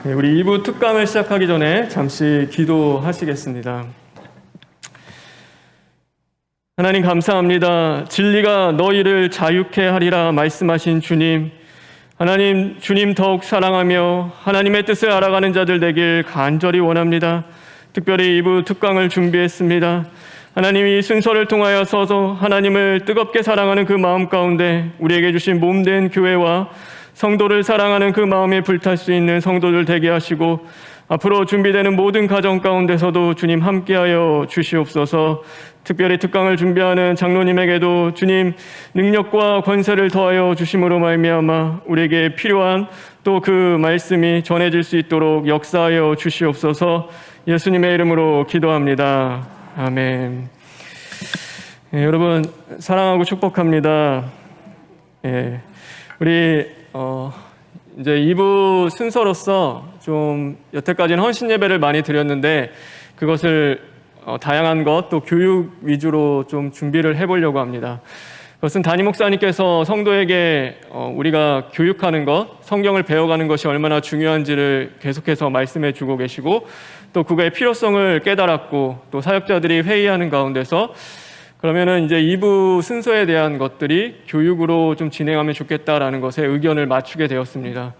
우리 2부 특강을 시작하기 전에 잠시 기도하시겠습니다. 하나님 감사합니다. 진리가 너희를 자유케 하리라 말씀하신 주님, 하나님 주님 더욱 사랑하며 하나님의 뜻을 알아가는 자들 되길 간절히 원합니다. 특별히 2부 특강을 준비했습니다. 하나님이 순서를 통하여서 하나님을 뜨겁게 사랑하는 그 마음 가운데 우리에게 주신 몸된 교회와 성도를 사랑하는 그 마음에 불탈 수 있는 성도들 되게 하시고, 앞으로 준비되는 모든 가정 가운데서도 주님 함께하여 주시옵소서. 특별히 특강을 준비하는 장로님에게도 주님 능력과 권세를 더하여 주심으로 말미암아 우리에게 필요한 또 그 말씀이 전해질 수 있도록 역사하여 주시옵소서. 예수님의 이름으로 기도합니다. 아멘. 여러분 사랑하고 축복합니다. 우리 이제 2부 순서로서 좀 여태까지는 헌신 예배를 많이 드렸는데 그것을 다양한 것 또 교육 위주로 좀 준비를 해보려고 합니다. 그것은 담임 목사님께서 성도에게 우리가 교육하는 것, 성경을 배워가는 것이 얼마나 중요한지를 계속해서 말씀해 주고 계시고, 또 그거의 필요성을 깨달았고, 또 사역자들이 회의하는 가운데서 그러면은 이제 2부 순서에 대한 것들이 교육으로 좀 진행하면 좋겠다라는 것에 의견을 맞추게 되었습니다.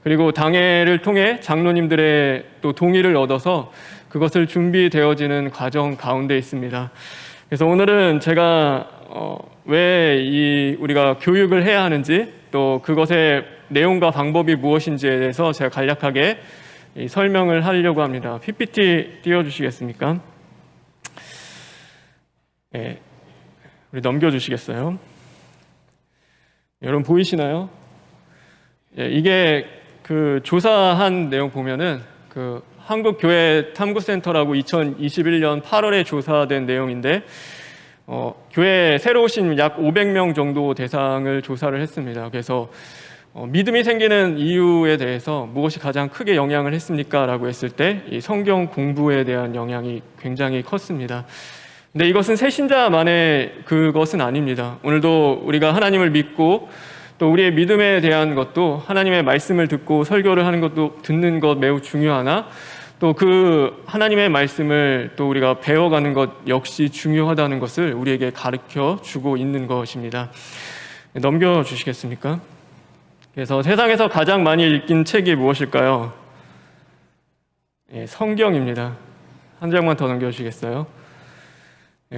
그리고 당회를 통해 장로님들의 또 동의를 얻어서 그것을 준비되어지는 과정 가운데 있습니다. 그래서 오늘은 제가 왜 우리가 교육을 해야 하는지, 또 그것의 내용과 방법이 무엇인지에 대해서 제가 간략하게 설명을 하려고 합니다. PPT 띄워주시겠습니까? 네. 우리 넘겨주시겠어요? 여러분 보이시나요? 이게 그 조사한 내용 보면은 그 한국교회 탐구센터라고 2021년 8월에 조사된 내용인데, 교회 새로 오신 약 500명 정도 대상을 조사를 했습니다. 그래서 믿음이 생기는 이유에 대해서 무엇이 가장 크게 영향을 했습니까? 라고 했을 때 이 성경 공부에 대한 영향이 굉장히 컸습니다. 근데 이것은 새신자만의 그것은 아닙니다. 오늘도 우리가 하나님을 믿고 또 우리의 믿음에 대한 것도 하나님의 말씀을 듣고 설교를 하는 것도 듣는 것 매우 중요하나, 또 그 하나님의 말씀을 또 우리가 배워가는 것 역시 중요하다는 것을 우리에게 가르쳐 주고 있는 것입니다. 넘겨주시겠습니까? 그래서 세상에서 가장 많이 읽힌 책이 무엇일까요? 성경입니다. 한 장만 더 넘겨주시겠어요?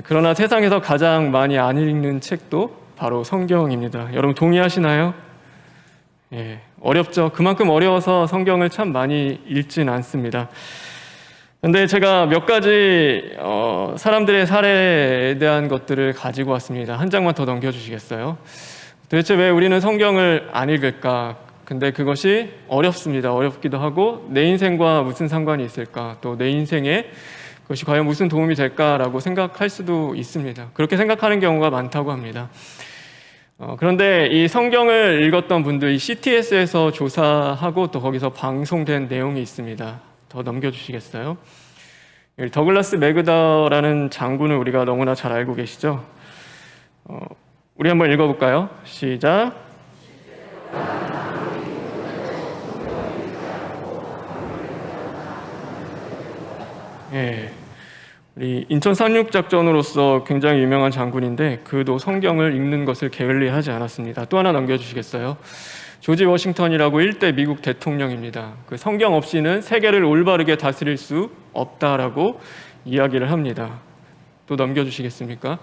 그러나 세상에서 가장 많이 안 읽는 책도 바로 성경입니다. 여러분 동의하시나요? 어렵죠. 그만큼 어려워서 성경을 참 많이 읽진 않습니다. 근데 제가 몇 가지 사람들의 사례에 대한 것들을 가지고 왔습니다. 한 장만 더 넘겨주시겠어요? 도대체 왜 우리는 성경을 안 읽을까? 근데 그것이 어렵습니다. 어렵기도 하고 내 인생과 무슨 상관이 있을까? 또 내 인생에 그것이 과연 무슨 도움이 될까라고 생각할 수도 있습니다. 그렇게 생각하는 경우가 많다고 합니다. 그런데 이 성경을 읽었던 분들이 CTS에서 조사하고 또 거기서 방송된 내용이 있습니다. 더 넘겨주시겠어요? 더글라스 매그더라는 장군을 우리가 너무나 잘 알고 계시죠? 우리 한번 읽어볼까요? 시작. 우리 인천 상륙작전으로서 굉장히 유명한 장군인데 그도 성경을 읽는 것을 게을리하지 않았습니다. 또 하나 넘겨주시겠어요? 조지 워싱턴이라고 1대 미국 대통령입니다. 그 성경 없이는 세계를 올바르게 다스릴 수 없다라고 이야기를 합니다. 또 넘겨주시겠습니까?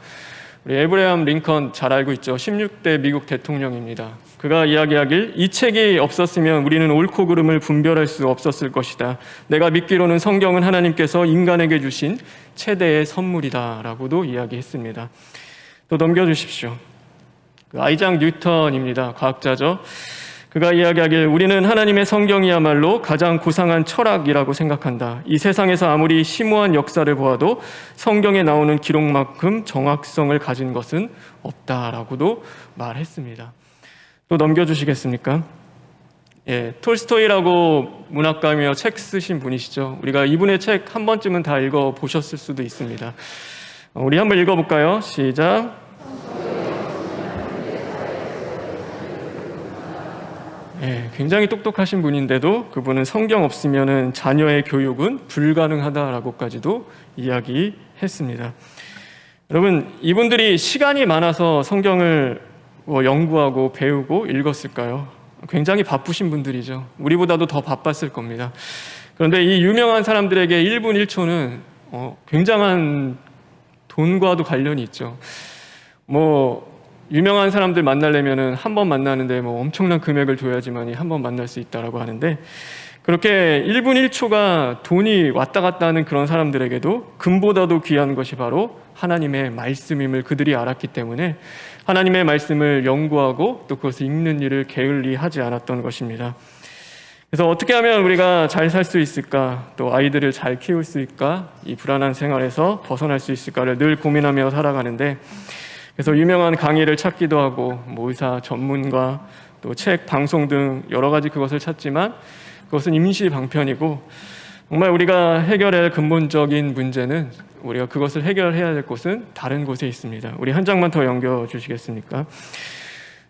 우리 에브라함 링컨 잘 알고 있죠? 16대 미국 대통령입니다. 그가 이야기하길 이 책이 없었으면 우리는 옳고 그름을 분별할 수 없었을 것이다. 내가 믿기로는 성경은 하나님께서 인간에게 주신 최대의 선물이다 라고도 이야기했습니다. 또 넘겨주십시오. 아이작 뉴턴입니다. 과학자죠. 그가 이야기하길 우리는 하나님의 성경이야말로 가장 고상한 철학이라고 생각한다. 이 세상에서 아무리 심오한 역사를 보아도 성경에 나오는 기록만큼 정확성을 가진 것은 없다라고도 말했습니다. 또 넘겨주시겠습니까? 톨스토이라고 문학가이며 책 쓰신 분이시죠. 우리가 이분의 책 한 번쯤은 다 읽어보셨을 수도 있습니다. 우리 한번 읽어볼까요? 시작. 굉장히 똑똑하신 분인데도 그분은 성경 없으면은 자녀의 교육은 불가능하다라고까지도 이야기했습니다. 여러분, 이분들이 시간이 많아서 성경을 연구하고 배우고 읽었을까요? 굉장히 바쁘신 분들이죠. 우리보다도 더 바빴을 겁니다. 그런데 이 유명한 사람들에게 1분 1초는 굉장한 돈과도 관련이 있죠. 유명한 사람들 만나려면은 한 번 만나는데 엄청난 금액을 줘야지만이 한 번 만날 수 있다라고 하는데, 그렇게 1분 1초가 돈이 왔다 갔다 하는 그런 사람들에게도 금보다도 귀한 것이 바로 하나님의 말씀임을 그들이 알았기 때문에 하나님의 말씀을 연구하고 또 그것을 읽는 일을 게을리 하지 않았던 것입니다. 그래서 어떻게 하면 우리가 잘 살 수 있을까, 또 아이들을 잘 키울 수 있을까, 이 불안한 생활에서 벗어날 수 있을까를 늘 고민하며 살아가는데, 그래서 유명한 강의를 찾기도 하고 의사, 전문가, 또 책, 방송 등 여러 가지 그것을 찾지만 그것은 임시 방편이고, 정말 우리가 해결해야 할 근본적인 문제는, 우리가 그것을 해결해야 될 곳은 다른 곳에 있습니다. 우리 한 장만 더 넘겨주시겠습니까?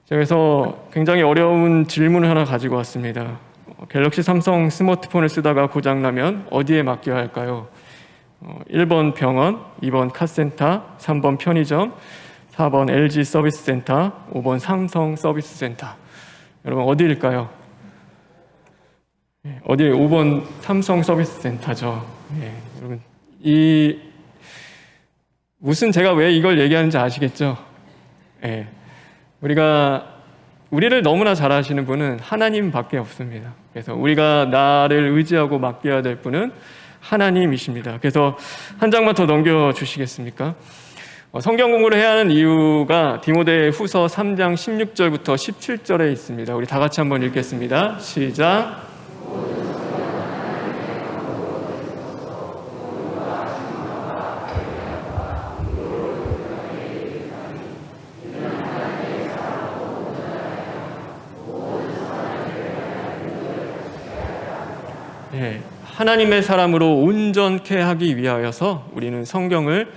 그래서 굉장히 어려운 질문을 하나 가지고 왔습니다. 갤럭시 삼성 스마트폰을 쓰다가 고장나면 어디에 맡겨야 할까요? 1번 병원, 2번 카센터, 3번 편의점, 4번 LG 서비스 센터, 5번 삼성 서비스 센터. 여러분, 어디일까요? 어디? 5번 삼성 서비스 센터죠. 여러분, 무슨 제가 왜 이걸 얘기하는지 아시겠죠? 우리를 너무나 잘 아시는 분은 하나님밖에 없습니다. 그래서 우리가 나를 의지하고 맡겨야 될 분은 하나님이십니다. 그래서 한 장만 더 넘겨주시겠습니까? 성경 공부를 해야 하는 이유가 디모데 후서 3장 16절부터 17절에 있습니다. 우리 다 같이 한번 읽겠습니다. 시작. 하나님의 사람으로 온전케 하기 위하여서 우리는 성경을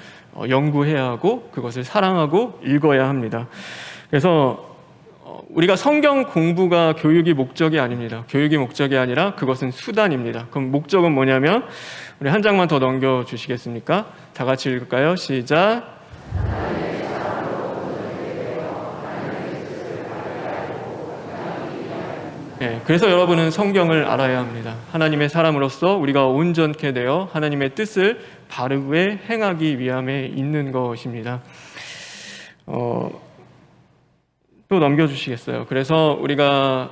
연구해야 하고 그것을 사랑하고 읽어야 합니다. 그래서 우리가 성경 공부가 교육이 목적이 아닙니다. 교육이 목적이 아니라 그것은 수단입니다. 그럼 목적은 뭐냐면, 우리 한 장만 더 넘겨주시겠습니까? 다 같이 읽을까요? 시작. 그래서 여러분은 성경을 알아야 합니다. 하나님의 사람으로서 우리가 온전케 되어 하나님의 뜻을 바르게 행하기 위함에 있는 것입니다. 또 넘겨주시겠어요? 그래서 우리가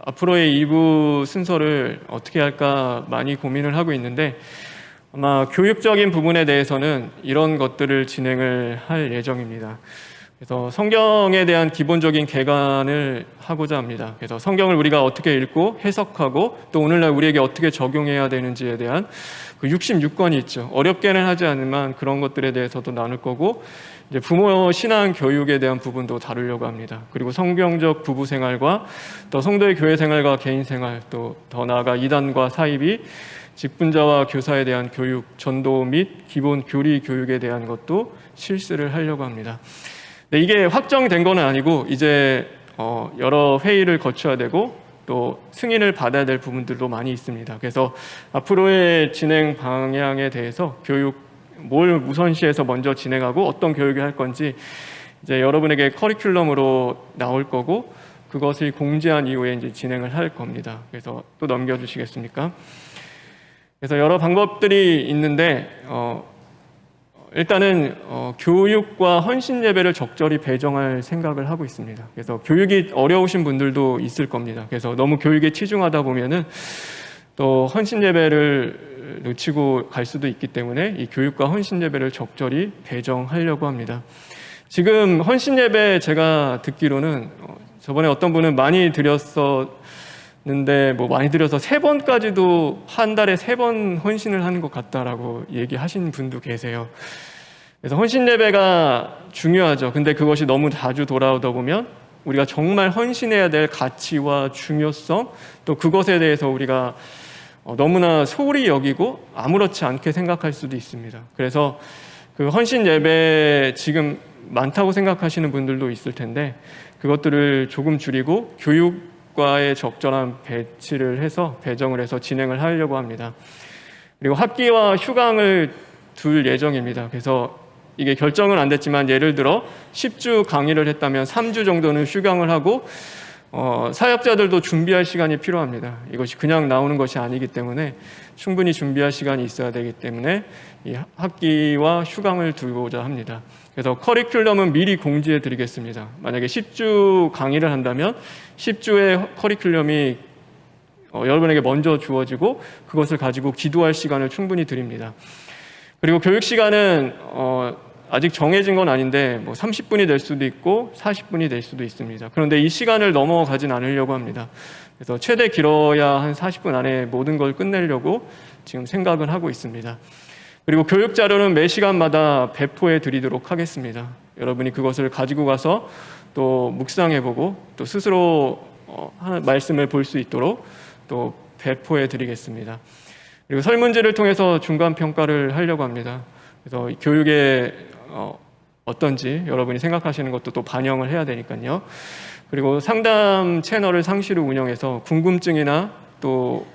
앞으로의 2부 순서를 어떻게 할까 많이 고민을 하고 있는데, 아마 교육적인 부분에 대해서는 이런 것들을 진행을 할 예정입니다. 그래서 성경에 대한 기본적인 개관을 하고자 합니다. 그래서 성경을 우리가 어떻게 읽고 해석하고 또 오늘날 우리에게 어떻게 적용해야 되는지에 대한 그 66권이 있죠. 어렵게는 하지 않지만 그런 것들에 대해서도 나눌 거고, 이제 부모 신앙 교육에 대한 부분도 다루려고 합니다. 그리고 성경적 부부 생활과 또 성도의 교회 생활과 개인 생활, 또 더 나아가 이단과 사이비, 직분자와 교사에 대한 교육, 전도 및 기본 교리 교육에 대한 것도 실시를 하려고 합니다. 네, 이게 확정된 건 아니고 이제 여러 회의를 거쳐야 되고 또 승인을 받아야 될 부분들도 많이 있습니다. 그래서 앞으로의 진행 방향에 대해서 교육 뭘 우선시해서 먼저 진행하고 어떤 교육을 할 건지 이제 여러분에게 커리큘럼으로 나올 거고, 그것을 공지한 이후에 이제 진행을 할 겁니다. 그래서 또 넘겨주시겠습니까? 그래서 여러 방법들이 있는데 일단은 교육과 헌신 예배를 적절히 배정할 생각을 하고 있습니다. 그래서 교육이 어려우신 분들도 있을 겁니다. 그래서 너무 교육에 치중하다 보면은 또 헌신 예배를 놓치고 갈 수도 있기 때문에 이 교육과 헌신 예배를 적절히 배정하려고 합니다. 지금 헌신 예배 제가 듣기로는 저번에 어떤 분은 많이 드렸는데 많이 드려서 3번까지도 한 달에 3번 헌신을 하는 것 같다라고 얘기하신 분도 계세요. 그래서 헌신 예배가 중요하죠. 근데 그것이 너무 자주 돌아오다 보면 우리가 정말 헌신해야 될 가치와 중요성, 또 그것에 대해서 우리가 너무나 소홀히 여기고 아무렇지 않게 생각할 수도 있습니다. 그래서 그 헌신 예배 지금 많다고 생각하시는 분들도 있을 텐데 그것들을 조금 줄이고 교육 국가에 적절한 배치를 해서 배정을 해서 진행을 하려고 합니다. 그리고 학기와 휴강을 둘 예정입니다. 그래서 이게 결정은 안 됐지만 예를 들어 10주 강의를 했다면 3주 정도는 휴강을 하고 사역자들도 준비할 시간이 필요합니다. 이것이 그냥 나오는 것이 아니기 때문에 충분히 준비할 시간이 있어야 되기 때문에 이 학기와 휴강을 두고자 합니다. 그래서 커리큘럼은 미리 공지해 드리겠습니다. 만약에 10주 강의를 한다면 10주의 커리큘럼이 여러분에게 먼저 주어지고 그것을 가지고 기도할 시간을 충분히 드립니다. 그리고 교육 시간은 아직 정해진 건 아닌데 30분이 될 수도 있고 40분이 될 수도 있습니다. 그런데 이 시간을 넘어가진 않으려고 합니다. 그래서 최대 길어야 한 40분 안에 모든 걸 끝내려고 지금 생각을 하고 있습니다. 그리고 교육 자료는 매 시간마다 배포해 드리도록 하겠습니다. 여러분이 그것을 가지고 가서 또 묵상해보고 또 스스로 말씀을 볼 수 있도록 또 배포해 드리겠습니다. 그리고 설문지를 통해서 중간 평가를 하려고 합니다. 그래서 교육에 어떤지 여러분이 생각하시는 것도 또 반영을 해야 되니까요. 그리고 상담 채널을 상시로 운영해서 궁금증이나 또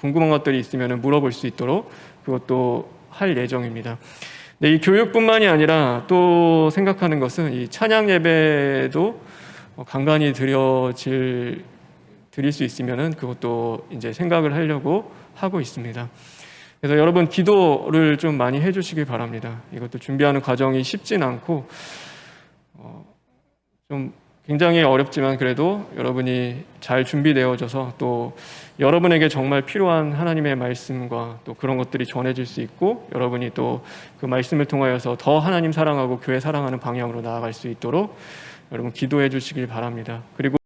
궁금한 것들이 있으면 물어볼 수 있도록 그것도 할 예정입니다. 이 교육뿐만이 아니라 또 생각하는 것은 이 찬양 예배도 간간히 드릴 수 있으면은 그것도 이제 생각을 하려고 하고 있습니다. 그래서 여러분 기도를 좀 많이 해주시기 바랍니다. 이것도 준비하는 과정이 쉽진 않고 좀 굉장히 어렵지만 그래도 여러분이 잘 준비되어져서 또 여러분에게 정말 필요한 하나님의 말씀과 또 그런 것들이 전해질 수 있고 여러분이 또 그 말씀을 통하여서 더 하나님 사랑하고 교회 사랑하는 방향으로 나아갈 수 있도록 여러분 기도해 주시길 바랍니다. 그리고